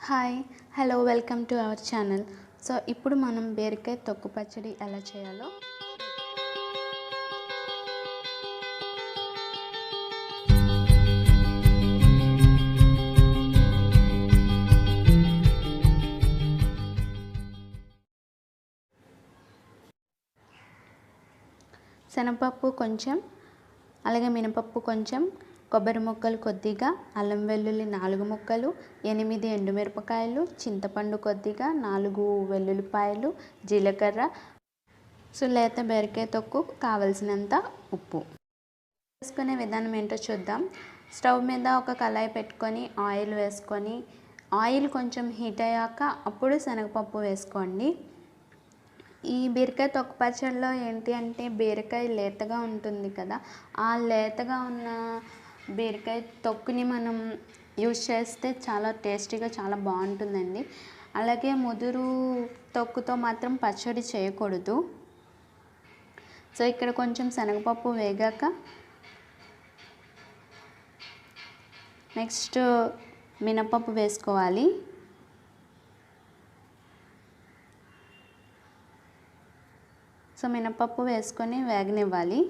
Hi hello welcome to our channel. So ఇప్పుడు మనం బీరకాయ తొక్కు పచ్చడి ఎలా చేయాలో శనగపప్పు కొంచెం, అలాగే మినపప్పు కొంచెం, కొబ్బరి ముక్కలు కొద్దిగా, అల్లం వెల్లుల్లి 4 ముక్కలు, 8 ఎండుమిరపకాయలు, చింతపండు కొద్దిగా, 4 వెల్లుల్లిపాయలు, జీలకర్ర, సో లేత బీరకాయ తొక్కు, కావలసినంత ఉప్పు. వేసుకునే విధానం ఏంటో చూద్దాం. స్టవ్ మీద ఒక కళాయి పెట్టుకొని ఆయిల్ వేసుకొని, ఆయిల్ కొంచెం హీట్ అయ్యాక అప్పుడు శనగపప్పు వేసుకోండి. ఈ బీరకాయ తొక్కు పచ్చడిలో ఏంటి అంటే బీరకాయ లేతగా ఉంటుంది కదా, ఆ లేతగా ఉన్న బీరకాయ తొక్కుని మనం యూజ్ చేస్తే చాలా టేస్టీగా చాలా బాగుంటుందండి. అలాగే ముదురు తొక్కుతో మాత్రం పచ్చడి చేయకూడదు. సో ఇక్కడ కొంచెం శనగపప్పు వేగాక నెక్స్ట్ మినపప్పు వేసుకోవాలి. సో మినపప్పు వేసుకొని వేగనివ్వాలి.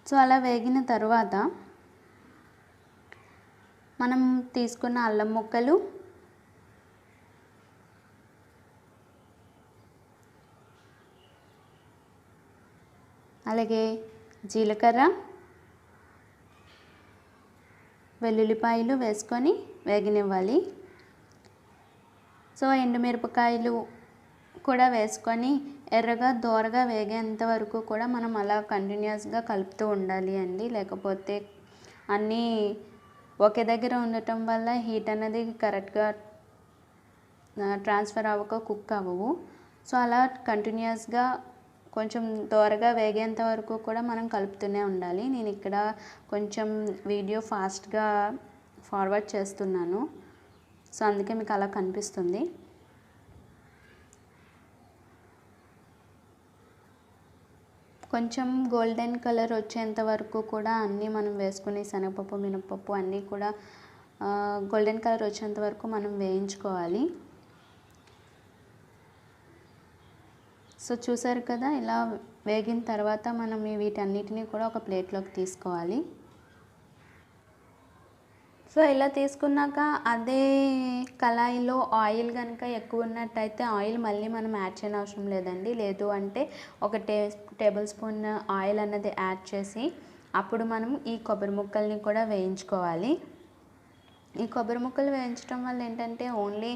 సో అలా వేగిన తర్వాత మనం తీసుకున్న అల్లం ముక్కలు, అలాగే జీలకర్ర, వెల్లుల్లిపాయలు వేసుకొని వేగనివ్వాలి. సో ఎండుమిరపకాయలు కూడా వేసుకొని ఎర్రగా దోరగా వేగేంత వరకు కూడా మనం అలా కంటిన్యూస్గా కలుపుతూ ఉండాలి అండి. లేకపోతే అన్నీ ఒకే దగ్గర ఉండటం వల్ల హీట్ అనేది కరెక్ట్గా ట్రాన్స్ఫర్ అవ్వక కుక్ అవ్వవు. సో అలా కంటిన్యూస్గా కొంచెం దోరగా వేగేంత వరకు కూడా మనం కలుపుతూనే ఉండాలి. నేను ఇక్కడ కొంచెం వీడియో ఫాస్ట్గా ఫార్వర్డ్ చేస్తున్నాను, సో అందుకే మీకు అలా కనిపిస్తుంది. కొంచెం గోల్డెన్ కలర్ వచ్చేంత వరకు కూడా అన్నీ మనం వేసుకుని శనగపప్పు మినపప్పు అన్నీ కూడా గోల్డెన్ కలర్ వచ్చేంత వరకు మనం వేయించుకోవాలి. సో చూసారు కదా, ఇలా వేగిన తర్వాత మనం వీటన్నిటిని కూడా ఒక ప్లేట్లోకి తీసుకోవాలి. సో ఇలా తీసుకున్నాక అదే కళాయిలో ఆయిల్ కనుక ఎక్కువ ఉన్నట్టయితే ఆయిల్ మళ్ళీ మనం యాడ్ చేయని అవసరం లేదండి. లేదు అంటే ఒక టేబుల్ స్పూన్ ఆయిల్ అన్నది యాడ్ చేసి అప్పుడు మనం ఈ కొబ్బరి ముక్కల్ని కూడా వేయించుకోవాలి. ఈ కొబ్బరి ముక్కలు వేయించడం వల్ల ఏంటంటే ఓన్లీ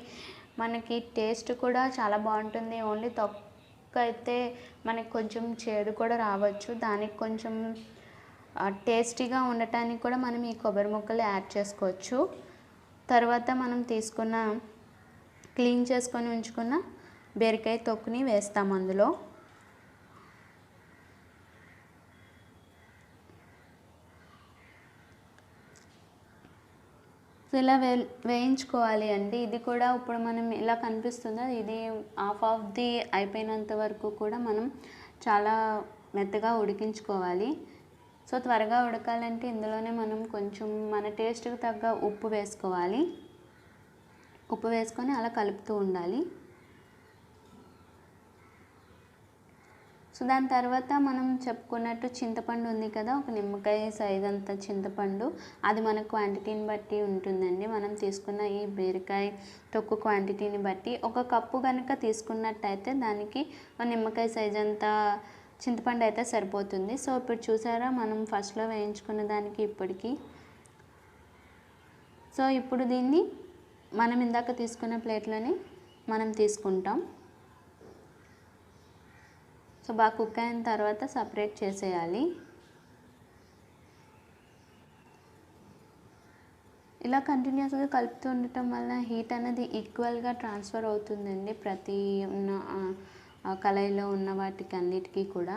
మనకి టేస్ట్ కూడా చాలా బాగుంటుంది. ఓన్లీ తొక్క అయితే మనకి కొంచెం చేదు కూడా రావచ్చు. దానికి కొంచెం టేస్టీగా ఉండటానికి కూడా మనం ఈ కొబ్బరి ముక్కలు యాడ్ చేసుకోవచ్చు. తర్వాత మనం తీసుకున్న క్లీన్ చేసుకొని ఉంచుకున్న బీరకాయ తొక్కుని వేస్తాం అందులో. ఇలా వేయించుకోవాలి అండి. ఇది కూడా ఇప్పుడు మనం ఇలా కనిపిస్తుందో ఇది హాఫ్ ఆఫ్ ది అయిపోయినంత వరకు కూడా మనం చాలా మెత్తగా ఉడికించుకోవాలి. సో త్వరగా ఉడకాలంటే ఇందులోనే మనం కొంచెం మన టేస్ట్కి తగ్గ ఉప్పు వేసుకోవాలి. ఉప్పు వేసుకొని అలా కలుపుతూ ఉండాలి. సో దాని తర్వాత మనం చెప్పుకున్నట్టు చింతపండు ఉంది కదా, ఒక నిమ్మకాయ సైజ్ అంత చింతపండు, అది మన క్వాంటిటీని బట్టి ఉంటుందండి. మనం తీసుకున్న ఈ బీరకాయ తొక్కు క్వాంటిటీని బట్టి ఒక కప్పు కనుక తీసుకున్నట్టయితే దానికి ఒక నిమ్మకాయ సైజ్ అంత చింతపండు అయితే సరిపోతుంది. సో ఇప్పుడు చూసారా మనం ఫస్ట్లో వేయించుకున్న దానికి ఇప్పటికి. సో ఇప్పుడు దీన్ని మనం ఇందాక తీసుకున్న ప్లేట్లోనే మనం తీసుకుంటాం. సో బాగా కుక్ అయిన తర్వాత సపరేట్ చేసేయాలి. ఇలా కంటిన్యూస్గా కలుపుతూ ఉండటం వల్ల హీట్ అనేది ఈక్వల్గా ట్రాన్స్ఫర్ అవుతుందండి ప్రతి ఉన్న కళాయిలో ఉన్న వాటికి అన్నిటికీ కూడా.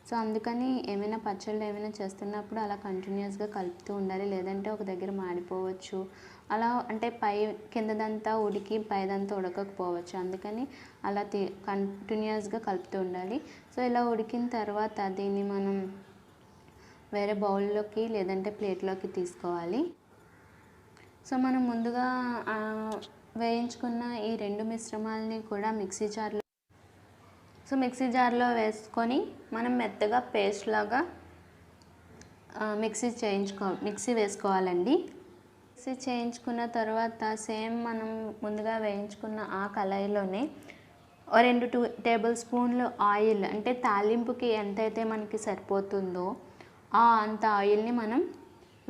సో అందుకని ఏమైనా పచ్చళ్ళు ఏమైనా చేస్తున్నప్పుడు అలా కంటిన్యూస్గా కలుపుతూ ఉండాలి. లేదంటే ఒక దగ్గర మాడిపోవచ్చు. అలా అంటే కిందదంతా ఉడికి పైదంతా ఉడకకపోవచ్చు. అందుకని అలా కంటిన్యూస్గా కలుపుతూ ఉండాలి. సో ఇలా ఉడికిన తర్వాత దీన్ని మనం వేరే బౌల్లోకి లేదంటే ప్లేట్లోకి తీసుకోవాలి. సో మనం ముందుగా వేయించుకున్న ఈ 2 మిశ్రమాలని కూడా మిక్సీ జార్లో వేసుకొని మనం మెత్తగా పేస్ట్ లాగా మిక్సీ వేసుకోవాలండి. మిక్సీ చేయించుకున్న తర్వాత సేమ్ మనం ముందుగా వేయించుకున్న ఆ కళాయిలోనే 2 టేబుల్ స్పూన్లు ఆయిల్, అంటే తాలింపుకి ఎంతైతే మనకి సరిపోతుందో అంత ఆయిల్ని మనం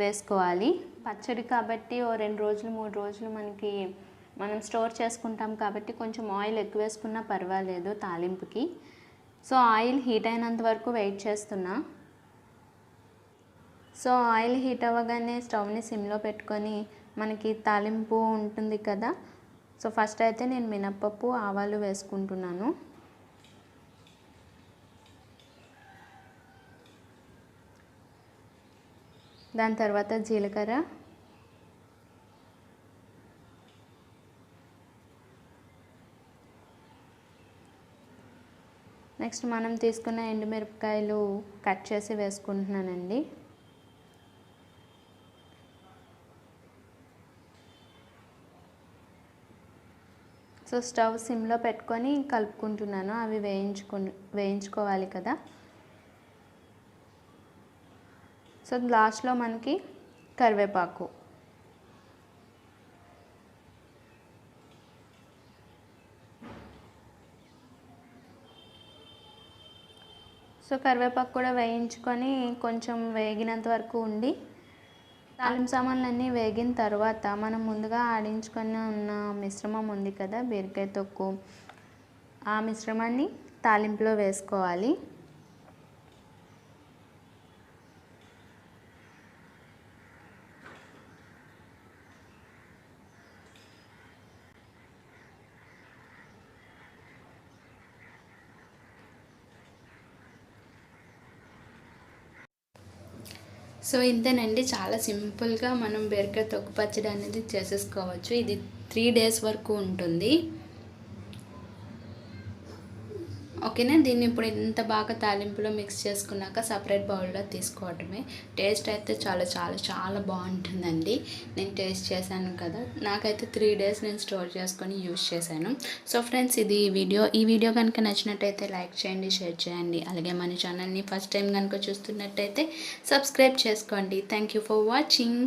వేసుకోవాలి. పచ్చడి కాబట్టి 2 రోజులు 3 రోజులు మనం స్టోర్ చేసుకుంటాం కాబట్టి కొంచెం ఆయిల్ ఎక్కువ వేసుకున్నా పర్వాలేదు తాలింపుకి. సో ఆయిల్ హీట్ అయినంత వరకు వెయిట్ చేస్తున్నా. సో ఆయిల్ హీట్ అవ్వగానే స్టవ్ని సిమ్లో పెట్టుకొని మనకి తాలింపు ఉంటుంది కదా. సో ఫస్ట్ అయితే నేను మినప్పప్పు, ఆవాలు వేసుకుంటున్నాను. దాని తర్వాత జీలకర్ర, నెక్స్ట్ మనం తీసుకున్న ఎండుమిరపకాయలు కట్ చేసి వేసుకుంటున్నానండి. సో స్టవ్ సిమ్లో పెట్టుకొని కలుపుకుంటున్నాను. అవి వేయించుకోవాలి కదా. సో లాస్ట్లో మనకి కరివేపాకు, సో కరివేపాకు కూడా వేయించుకొని కొంచెం వేగినంత వరకు ఉండి, తాలింపు సామాన్లన్నీ వేగిన తర్వాత మనం ముందుగా ఆడించుకొని ఉన్న మిశ్రమం ఉంది కదా, బీరకాయ తొక్కు, ఆ మిశ్రమాన్ని తాలింపులో వేసుకోవాలి. సో ఇంతేనండి, చాలా సింపుల్గా మనం బీరకాయ తొక్కు పచ్చడి అనేది చేసేసుకోవచ్చు. ఇది 3 days వరకు ఉంటుంది. ఓకేనా. దీన్ని ఇప్పుడు ఇంత బాగా తాలింపులో మిక్స్ చేసుకున్నాక సపరేట్ బౌల్లో తీసుకోవటమే. టేస్ట్ అయితే చాలా చాలా చాలా బాగుంటుందండి. నేను టేస్ట్ చేశాను కదా, నాకైతే 3 days నేను స్టోర్ చేసుకొని యూస్ చేశాను. సో ఫ్రెండ్స్, ఈ వీడియో కనుక నచ్చినట్టయితే లైక్ చేయండి, షేర్ చేయండి. అలాగే మన ఛానల్ని ఫస్ట్ టైం కనుక చూస్తున్నట్టయితే సబ్స్క్రైబ్ చేసుకోండి. Thank you for watching.